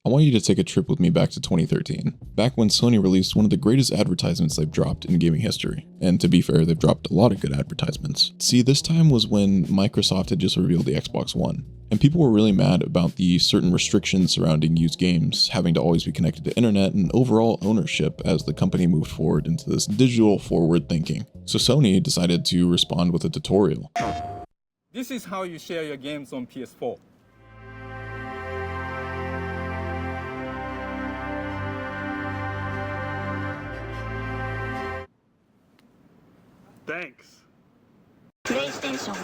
I want you to take a trip with me back to 2013, back when Sony released one of the greatest advertisements they've dropped in gaming history. And to be fair, they've dropped a lot of good advertisements. See, this time was when Microsoft had just revealed the Xbox One, and people were really mad about the certain restrictions surrounding used games, having to always be connected to internet, and overall ownership as the company moved forward into this digital forward thinking. So Sony decided to respond with a tutorial. This is how you share your games on PS4. Thanks. PlayStation.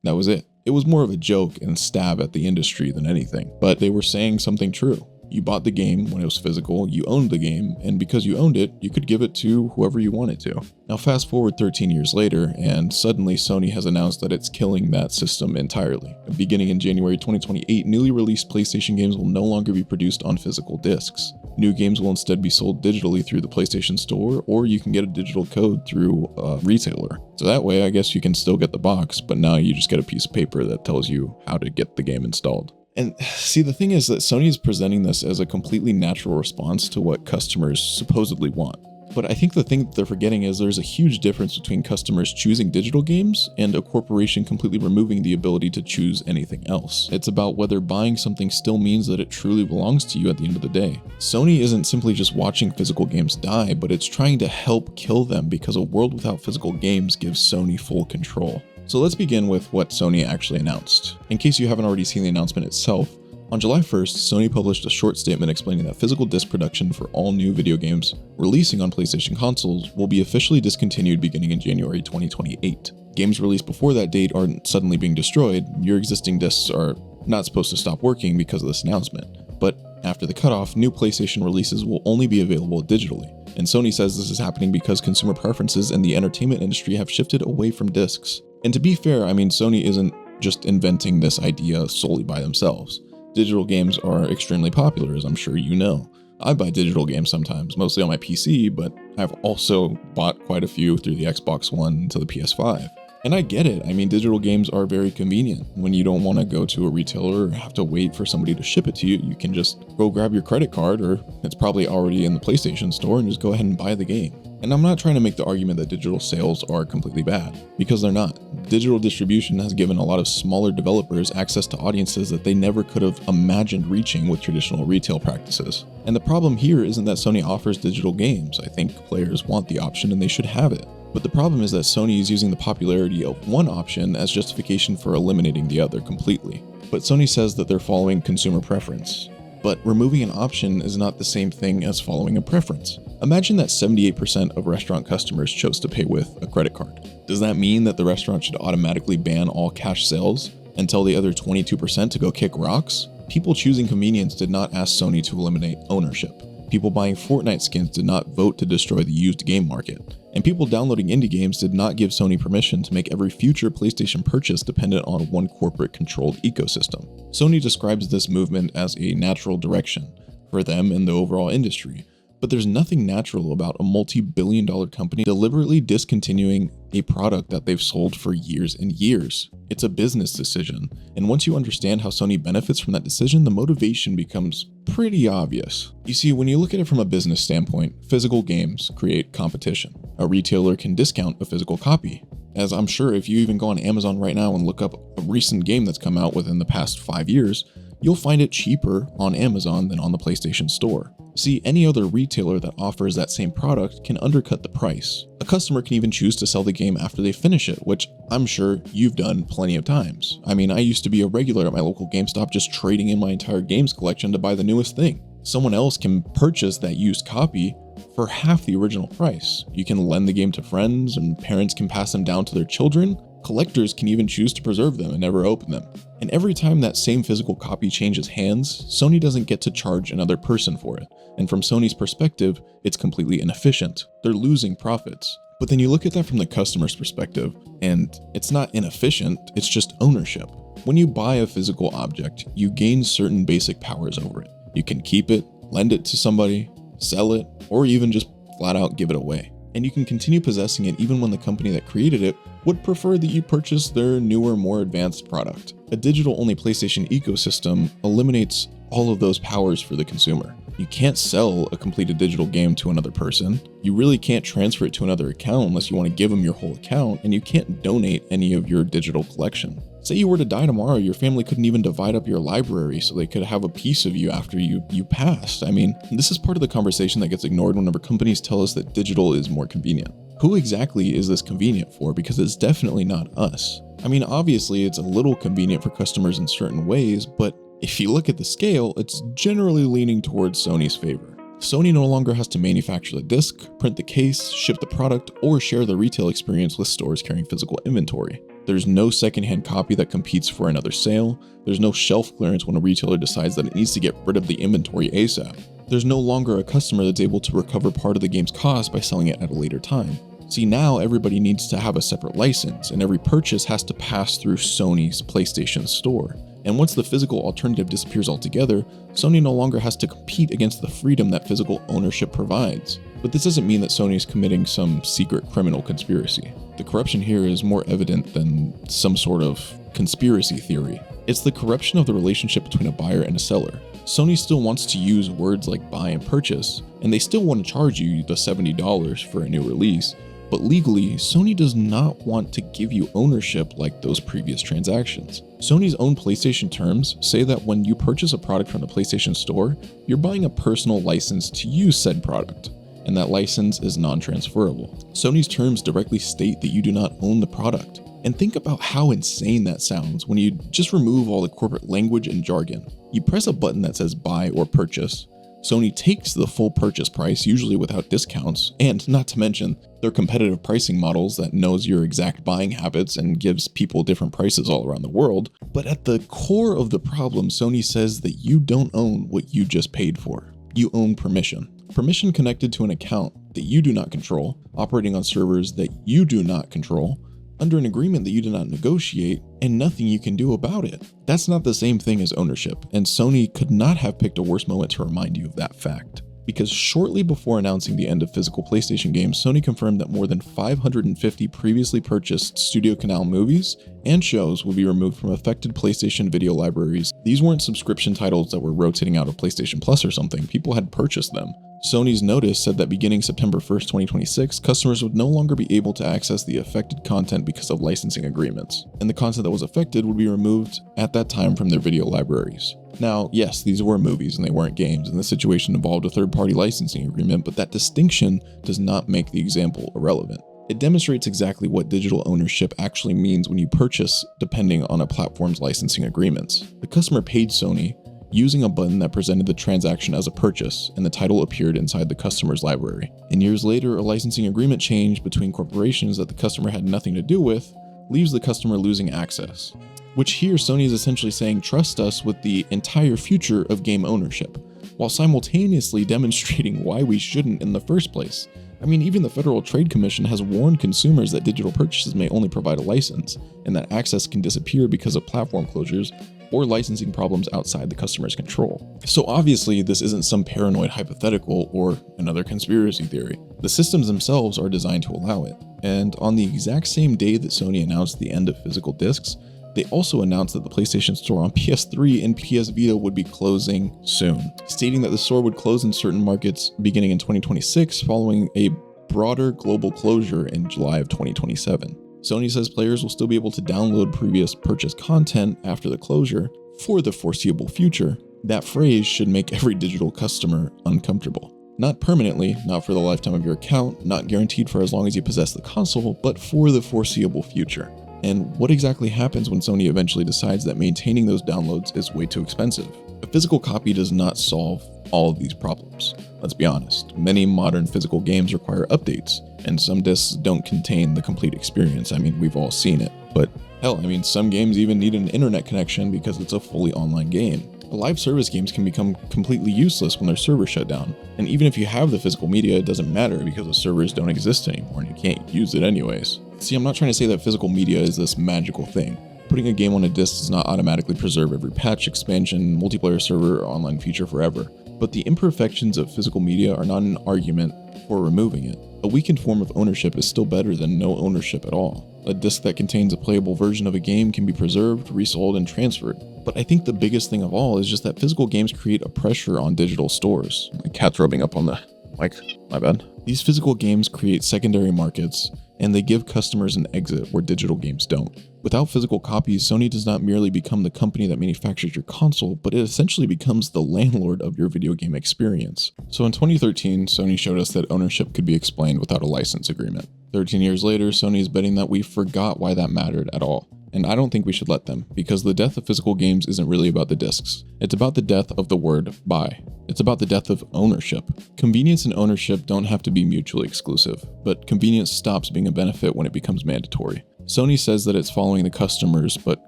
That was it. It was more of a joke and stab at the industry than anything, but they were saying something true. You bought the game when it was physical, you owned the game, and because you owned it, you could give it to whoever you wanted to. Now fast forward 13 years later, and suddenly Sony has announced that it's killing that system entirely. Beginning in January 2028, newly released PlayStation games will no longer be produced on physical discs. New games will instead be sold digitally through the PlayStation Store, or you can get a digital code through a retailer. So that way, I guess you can still get the box, but now you just get a piece of paper that tells you how to get the game installed. And see, the thing is that Sony is presenting this as a completely natural response to what customers supposedly want. But I think the thing that they're forgetting is there's a huge difference between customers choosing digital games and a corporation completely removing the ability to choose anything else. It's about whether buying something still means that it truly belongs to you at the end of the day. Sony isn't simply just watching physical games die, but it's trying to help kill them because a world without physical games gives Sony full control. So let's begin with what Sony actually announced. In case you haven't already seen the announcement itself, on July 1st, Sony published a short statement explaining that physical disc production for all new video games releasing on PlayStation consoles will be officially discontinued beginning in January 2028. Games released before that date aren't suddenly being destroyed. Your existing discs are not supposed to stop working because of this announcement. But after the cutoff, new PlayStation releases will only be available digitally. And Sony says this is happening because consumer preferences in the entertainment industry have shifted away from discs. And to be fair, I mean, Sony isn't just inventing this idea solely by themselves. Digital games are extremely popular, as I'm sure you know. I buy digital games sometimes, mostly on my PC, but I've also bought quite a few through the Xbox One to the PS5. And I get it. I mean, digital games are very convenient. When you don't want to go to a retailer or have to wait for somebody to ship it to you, you can just go grab your credit card, or it's probably already in the PlayStation Store, and just go ahead and buy the game. And I'm not trying to make the argument that digital sales are completely bad, because they're not. Digital distribution has given a lot of smaller developers access to audiences that they never could have imagined reaching with traditional retail practices. And the problem here isn't that Sony offers digital games. I think players want the option and they should have it. But the problem is that Sony is using the popularity of one option as justification for eliminating the other completely. But Sony says that they're following consumer preference. But removing an option is not the same thing as following a preference. Imagine that 78% of restaurant customers chose to pay with a credit card. Does that mean that the restaurant should automatically ban all cash sales and tell the other 22% to go kick rocks? People choosing convenience did not ask Sony to eliminate ownership. People buying Fortnite skins did not vote to destroy the used game market. And people downloading indie games did not give Sony permission to make every future PlayStation purchase dependent on one corporate-controlled ecosystem. Sony describes this movement as a natural direction for them and the overall industry. But there's nothing natural about a multi-billion-dollar company deliberately discontinuing a product that they've sold for years and years. It's a business decision, and once you understand how Sony benefits from that decision, the motivation becomes pretty obvious. You see, when you look at it from a business standpoint, physical games create competition. A retailer can discount a physical copy. As I'm sure if you even go on Amazon right now and look up a recent game that's come out within the past 5 years, you'll find it cheaper on Amazon than on the PlayStation Store. See, any other retailer that offers that same product can undercut the price. A customer can even choose to sell the game after they finish it, which I'm sure you've done plenty of times. I mean, I used to be a regular at my local GameStop just trading in my entire games collection to buy the newest thing. Someone else can purchase that used copy for half the original price. You can lend the game to friends, and parents can pass them down to their children. Collectors can even choose to preserve them and never open them. And every time that same physical copy changes hands, Sony doesn't get to charge another person for it. And from Sony's perspective, it's completely inefficient. They're losing profits. But then you look at that from the customer's perspective, and it's not inefficient, it's just ownership. When you buy a physical object, you gain certain basic powers over it. You can keep it, lend it to somebody, sell it, or even just flat out give it away. And you can continue possessing it even when the company that created it would prefer that you purchase their newer, more advanced product. A digital-only PlayStation ecosystem eliminates all of those powers for the consumer. You can't sell a completed digital game to another person. You really can't transfer it to another account unless you want to give them your whole account, and you can't donate any of your digital collection. Say you were to die tomorrow, your family couldn't even divide up your library so they could have a piece of you after you passed. I mean, this is part of the conversation that gets ignored whenever companies tell us that digital is more convenient. Who exactly is this convenient for? Because it's definitely not us. I mean, obviously it's a little convenient for customers in certain ways, but if you look at the scale, it's generally leaning towards Sony's favor. Sony no longer has to manufacture the disc, print the case, ship the product, or share the retail experience with stores carrying physical inventory. There's no secondhand copy that competes for another sale. There's no shelf clearance when a retailer decides that it needs to get rid of the inventory ASAP. There's no longer a customer that's able to recover part of the game's cost by selling it at a later time. See, now everybody needs to have a separate license, and every purchase has to pass through Sony's PlayStation Store. And once the physical alternative disappears altogether, Sony no longer has to compete against the freedom that physical ownership provides. But this doesn't mean that Sony is committing some secret criminal conspiracy. The corruption here is more evident than some sort of conspiracy theory. It's the corruption of the relationship between a buyer and a seller. Sony still wants to use words like buy and purchase, and they still want to charge you the $70 for a new release, but legally, Sony does not want to give you ownership like those previous transactions. Sony's own PlayStation terms say that when you purchase a product from the PlayStation Store, you're buying a personal license to use said product, and that license is non-transferable. Sony's terms directly state that you do not own the product. And think about how insane that sounds when you just remove all the corporate language and jargon. You press a button that says buy or purchase. Sony takes the full purchase price, usually without discounts, and not to mention their competitive pricing models that knows your exact buying habits and gives people different prices all around the world. But at the core of the problem, Sony says that you don't own what you just paid for. You own permission. Permission connected to an account that you do not control, operating on servers that you do not control, under an agreement that you did not negotiate, and nothing you can do about it. That's not the same thing as ownership, and Sony could not have picked a worse moment to remind you of that fact. Because shortly before announcing the end of physical PlayStation games, Sony confirmed that more than 550 previously purchased Studio Canal movies and shows will be removed from affected PlayStation video libraries. These weren't subscription titles that were rotating out of PlayStation Plus or something, people had purchased them. Sony's notice said that beginning September 1st, 2026, customers would no longer be able to access the affected content because of licensing agreements, and the content that was affected would be removed at that time from their video libraries. Now, yes, these were movies and they weren't games, and this situation involved a third-party licensing agreement, but that distinction does not make the example irrelevant. It demonstrates exactly what digital ownership actually means when you purchase depending on a platform's licensing agreements. The customer paid Sony using a button that presented the transaction as a purchase, and the title appeared inside the customer's library. And years later, a licensing agreement change between corporations that the customer had nothing to do with leaves the customer losing access. Which here Sony is essentially saying, trust us with the entire future of game ownership, while simultaneously demonstrating why we shouldn't in the first place. I mean, even the Federal Trade Commission has warned consumers that digital purchases may only provide a license, and that access can disappear because of platform closures or licensing problems outside the customer's control. So obviously, this isn't some paranoid hypothetical or another conspiracy theory. The systems themselves are designed to allow it. And on the exact same day that Sony announced the end of physical discs, they also announced that the PlayStation Store on PS3 and PS Vita would be closing soon, stating that the store would close in certain markets beginning in 2026, following a broader global closure in July of 2027. Sony says players will still be able to download previous purchased content after the closure for the foreseeable future. That phrase should make every digital customer uncomfortable. Not permanently, not for the lifetime of your account, not guaranteed for as long as you possess the console, but for the foreseeable future. And what exactly happens when Sony eventually decides that maintaining those downloads is way too expensive? A physical copy does not solve all of these problems. Let's be honest, many modern physical games require updates, and some discs don't contain the complete experience. I mean, we've all seen it. But hell, I mean, some games even need an internet connection because it's a fully online game. Live service games can become completely useless when their servers shut down. And even if you have the physical media, it doesn't matter because the servers don't exist anymore and you can't use it anyways. See, I'm not trying to say that physical media is this magical thing. Putting a game on a disc does not automatically preserve every patch, expansion, multiplayer server, or online feature forever. But the imperfections of physical media are not an argument for removing it. A weakened form of ownership is still better than no ownership at all. A disc that contains a playable version of a game can be preserved, resold, and transferred. But I think the biggest thing of all is just that physical games create a pressure on digital stores. My cat's rubbing up on the mic, my bad. These physical games create secondary markets, and they give customers an exit where digital games don't. Without physical copies, Sony does not merely become the company that manufactures your console, but it essentially becomes the landlord of your video game experience. So in 2013, Sony showed us that ownership could be explained without a license agreement. 13 years later, Sony is betting that we forgot why that mattered at all. And I don't think we should let them, because the death of physical games isn't really about the discs. It's about the death of the word buy. It's about the death of ownership. Convenience and ownership don't have to be mutually exclusive, but convenience stops being a benefit when it becomes mandatory. Sony says that it's following the customers, but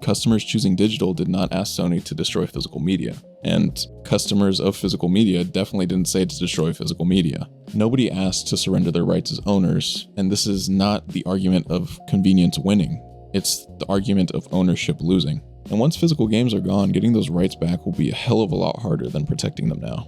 customers choosing digital did not ask Sony to destroy physical media. And customers of physical media definitely didn't say to destroy physical media. Nobody asked to surrender their rights as owners, and this is not the argument of convenience winning. It's the argument of ownership losing. And once physical games are gone, getting those rights back will be a hell of a lot harder than protecting them now.